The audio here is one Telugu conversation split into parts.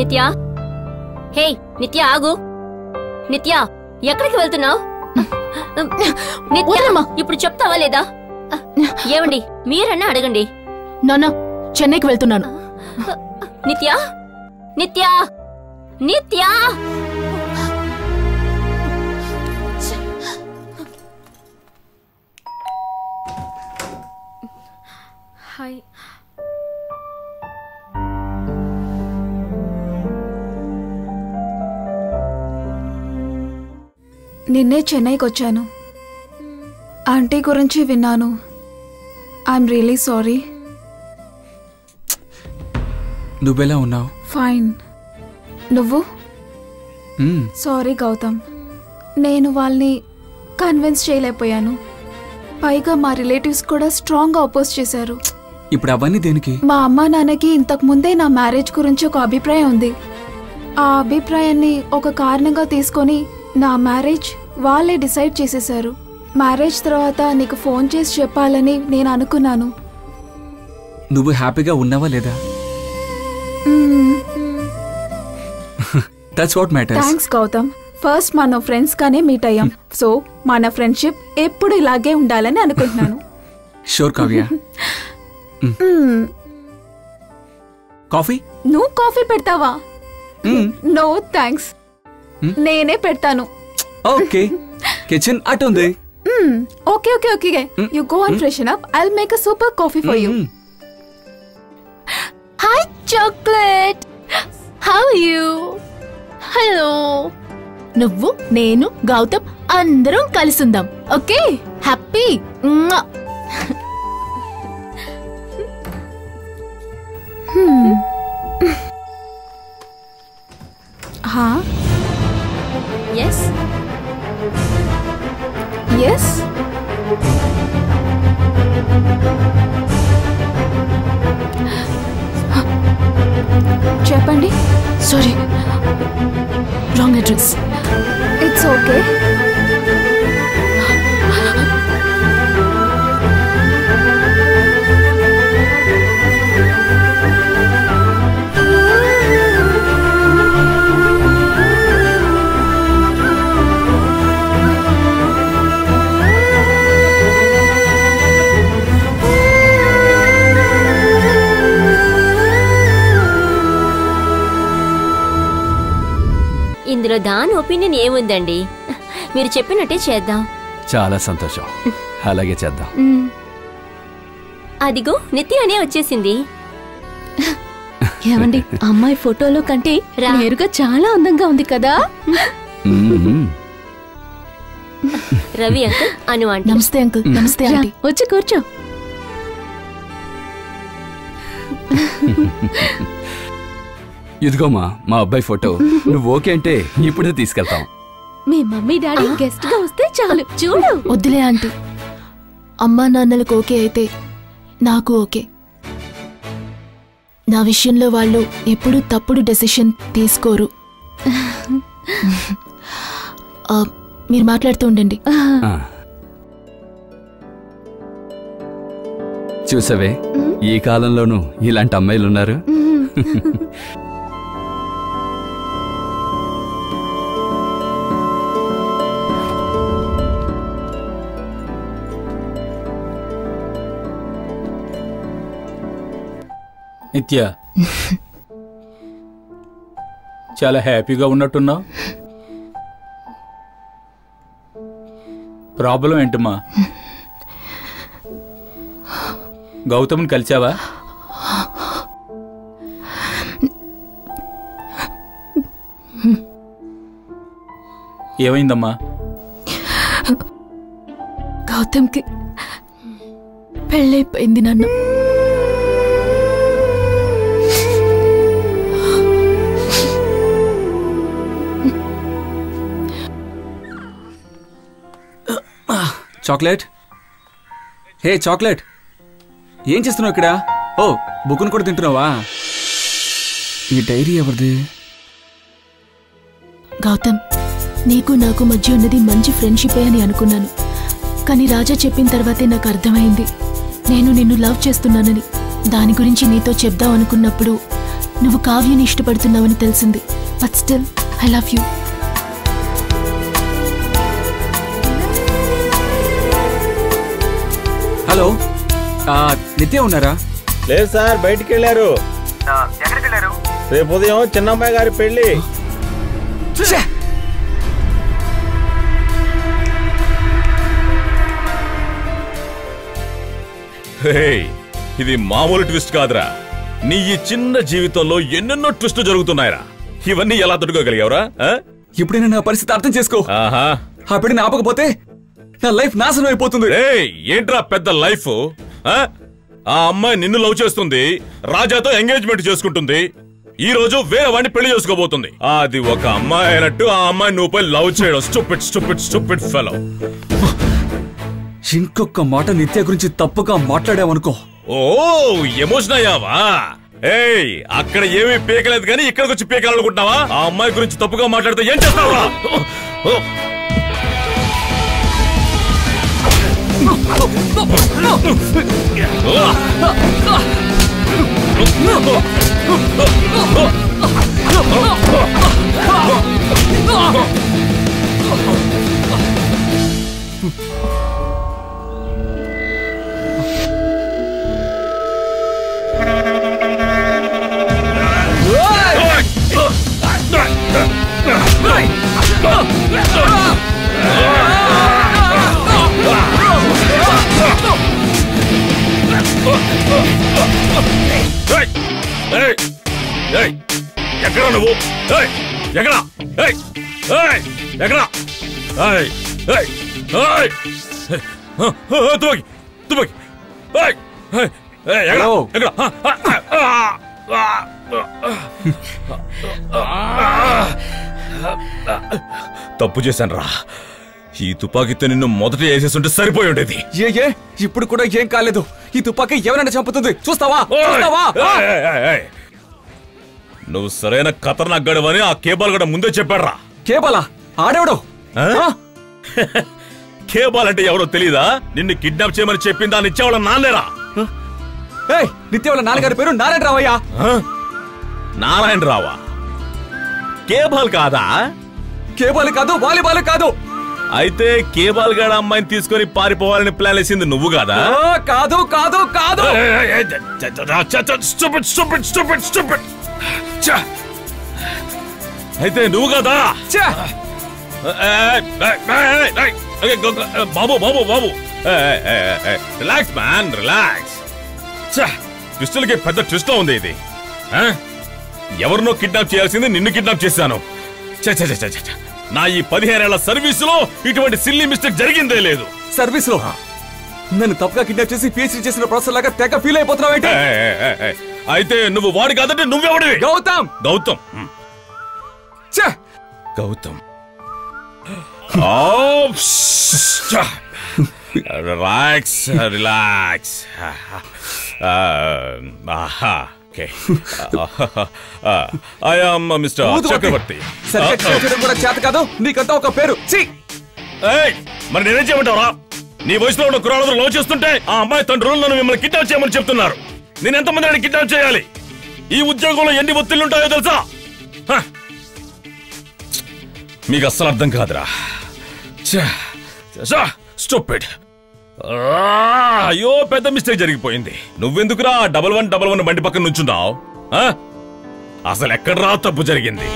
నిత్య, హే నిత్య ఆగు. నిత్య ఎక్కడికి వెళ్తున్నావు? నిత్య ఇప్పుడు చెప్తావా లేదా? ఏమండి మీరన్నా అడగండి. నాన్న చెన్నైకి వెళ్తున్నాను. నిత్య నిత్య నిత్య హాయ్. నిన్నే చెన్నైకి వచ్చాను. ఆంటీ గురించి విన్నాను. I'm really sorry. నువ్వెలా ఉన్నావు? ఫైన్. నువ్వు? సారీ గౌతమ్, నేను వాళ్ళని కన్విన్స్ చేయలేకపోయాను. పైగా మా రిలేటివ్స్ కూడా స్ట్రాంగ్గా అపోజ్ చేశారు. ఇప్పుడు అవన్నీ దేనికి? మా అమ్మా నాన్నకి ఇంతకు ముందే నా మ్యారేజ్ గురించి ఒక అభిప్రాయం ఉంది. ఆ అభిప్రాయాన్ని ఒక కారణంగా తీసుకొని నా మ్యారేజ్ వాళ్ళే డిసైడ్ చేసేశారు. మ్యారేజ్ తర్వాత నీకు ఫోన్ చేసి చెప్పాలని నేను అనుకున్నాను. నువ్వు హ్యాపీగా ఉన్నావా లేదా? That's what matters. Thanks Gautam. First మనం ఫ్రెండ్స్ గానే మీట్ అయ్యాం. సో మన ఫ్రెండ్షిప్ ఎప్పుడు ఇలాగే ఉండాలని అనుకుంటున్నాను. షూర్ కావ్య. కాఫీ? నువ్వు కాఫీ పెడతావా? నో థ్యాంక్స్, నేనే పెడతాను. ఓకే, కిచెన్ అటు ఉంది. Okay okay okay, you go and freshen up. I will make a super coffee for you. Hi chocolate, how are you? Hello. నువ్వు నేను గౌతమ్ అందరం కలిసిందాం. Okay, happy. हाँ yes yes చెప్పండి. Sorry, wrong address. It's okay. ఇందులో దాని ఒపీనియన్ ఏముందండి? మీరు చెప్పినట్టే చేద్దాం. చాలా సంతోషం, అలాగే చేద్దాం. అదిగో నిత్య అనే వచ్చేసింది. ఏమండి, అమ్మాయి ఫోటోలో కంటే నేరుగా చాలా అందంగా ఉంది కదా? రవి అంకుల్ అను ఆంటీ. నమస్తే అంకుల్. నమస్తే ఆంటీ. వచ్చి కూర్చో. ఇదిగోమా మా అబ్బాయి ఫోటో. నువ్వు ఓకే అంటే ఇప్పుడే తీసుకెళ్తాం. మీ మమ్మీ డాడీ గెస్ట్ గా వస్తే చాలు. చూడు. వద్దులే ఆంటీ, అమ్మా నాన్నలకు ఓకే అయితే నాకు ఓకే. నా విషయంలో వాళ్ళు ఎప్పుడూ తప్పుడు డెసిషన్ తీసుకోరు. మీరు మాట్లాడుతూ ఉండండి. చూసావే, ఈ కాలంలోనూ ఇలాంటి అమ్మాయిలు ఉన్నారు. నిత్య, చాలా హ్యాపీగా ఉన్నట్టున్నావు. ప్రాబ్లం ఏంటమ్మా? గౌతమ్ని కలిసావా? ఏమైందమ్మా? గౌతమ్కి పెళ్ళైపోయింది నన్ను. చాక్లెట్, హే చాక్లెట్, ఏం చేస్తున్నావు ఇక్కడ? ఓ, బుక్కును కూడా తింటున్నావా? ఈ డైరీ ఎవరిది? గౌతమ్, నీకు నాకు మధ్య ఉన్నది మంచి ఫ్రెండ్షిపే అని అనుకున్నాను. కానీ రాజా చెప్పిన తర్వాతే నాకు అర్థమైంది నేను నిన్ను లవ్ చేస్తున్నానని. దాని గురించి నీతో చెప్దాం అనుకున్నప్పుడు నువ్వు కావ్యని ఇష్టపడుతున్నావని తెలిసింది. But still I love you. Hello, నిత్య ఉన్నారా? లేదు సార్, బయటికి వెళ్ళారు. ఎక్కడికి వెళ్ళారు? రేపు ఉదయం చిన్నమ్మాయి గారి పెళ్లి. ఇది మామూలు ట్విస్ట్ కాదురా. నీ ఈ చిన్న జీవితంలో ఎన్నెన్నో ట్విస్ట్ జరుగుతున్నాయిరా. ఇవన్నీ ఎలా తట్టుకోగలిగావురా? ఇప్పుడైనా నా పరిస్థితి అర్థం చేసుకో. ఆ పెళ్లిని ఆపకపోతే నా లైఫ్ నాశనం అయిపోతుంది. ఏంట్రా పెద్ద లైఫ్? ఆ అమ్మాయి నిన్ను లవ్ చేస్తుంది, రాజాతో ఎంగేజ్మెంట్ చేసుకుంటుంది, ఈ రోజు వేరే వాడిని పెళ్లి చేసుకోబోతుంది. అది ఒక అమ్మాయి అయినట్టు ఆ అమ్మాయి నువ్వుపై లవ్ చేయడం స్టూపిడ్ స్టూపిడ్ స్టూపిడ్ ఫెలో. ఇంకొక మాట నిత్య గురించి తప్పుగా మాట్లాడావనుకో. ఓ, ఎమోషన్ అయ్యావా? అక్కడ ఏమీ పీకలేదు కానీ ఇక్కడికి వచ్చి పీకాలనుకుంటున్నావా? ఆ అమ్మాయి గురించి తప్పుగా మాట్లాడితే ఏం చేస్తావా? ఎక్కడ నువ్వు? ఎక్కడ ఎక్కడ? తుపాకి తుపాకి ఎక్కడ? తప్పు చేశాను రా. ఈ తుపాకీతో నిన్ను మొదట వేసేస్తుంటే సరిపోయి ఉండేది. ఇప్పుడు కూడా ఏం కాలేదు. ఈ తుపాకీ ఎవరైనా చంపుతుంది. చూస్తావా? నువ్వు సరైన ఖతర్నాక్ గడవని ఆ కేబాల్ గడ ముందే చెప్పాడు రా. కేబాలా? ఆడేవాడు? కేబాల్ అంటే ఎవరో తెలీదా? నిన్ను కిడ్నాప్ చేయమని చెప్పిందా అని ఇచ్చేవాళ్ళ నాన్నేరా. నిత్య వాళ్ళ నాన్నగారి పేరు నారాయణ రావయ్యా. నారాయణ రావా? కేబాల్ కాదా? కేబాల్ కాదు, వాలీబాల్ కాదు. అయితే కేబాల్ గడ అమ్మాయిని తీసుకొని పారిపోవాలని ప్లాన్ వేసింది నువ్వు కాదా? కాదు కాదు కాదు. అయితే నువ్వు కదా? బాబు బాబు బాబు, రిలాక్స్ మ్యాన్, రిలాక్స్. ట్విస్టులకి పెద్ద ట్విస్ట్ ఉంది ఇది. ఎవరినో కిడ్నాప్ చేయాల్సింది నిన్ను కిడ్నాప్ చేశాను. నా ఈ 15 ఏళ్ల సర్వీసులో ఇటువంటి సిల్లీ మిస్టేక్ జరిగిందే లేదు. సర్వీస్ లో నన్ను తప్పుగా కిడ్నాప్ చేసి పిహెచ్డీ చేసిన ప్రొఫెసర్ లాగా తెగ ఫీల్ అయిపోతున్నావు. అయితే నువ్వు వాడి కాదంటే నువ్వెవడివి? Gautam. Gautam Gautam. Relax relax. I am Mr. Chakravarthy. కూడా చేత కాదు నీకంతా ఒక పేరు. మరి నేనేం చేయమంటావరా? నీ వయసులో ఉన్న కుర్రాళ్ళందరూ లవ్ చేస్తుంటే ఆ అమ్మాయి తండ్రులు నన్ను మిమ్మల్ని కిడ్నాప్ చేయమని చెప్తున్నారు. నేను ఎంతమంది కిడ్నాప్ చేయాలి? ఈ ఉద్యోగంలో ఎన్ని ఒత్తిళ్లుంటాయో తెలుసా? మీకు అస్సలు అర్థం కాదురా. స్టూపిడ్. అయ్యో, పెద్ద మిస్టేక్ జరిగిపోయింది. నువ్వెందుకురా 1111 బండి పక్కన నుంచున్నావు? అసలు ఎక్కడరా తప్పు జరిగింది?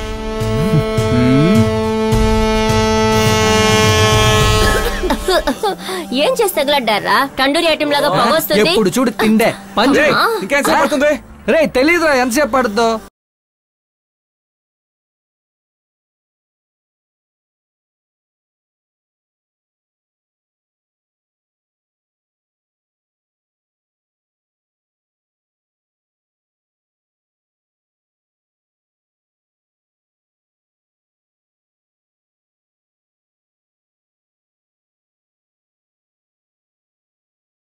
ఏం చేసి తగలడ్డారా? టండూరి ఐటమ్ లాగా పొగొస్తుంది. ఎప్పుడు చూడు తిండే. ఇంకేం పడుతుంది? రే తెలీదురా ఎంతసేపు పడుతుందో.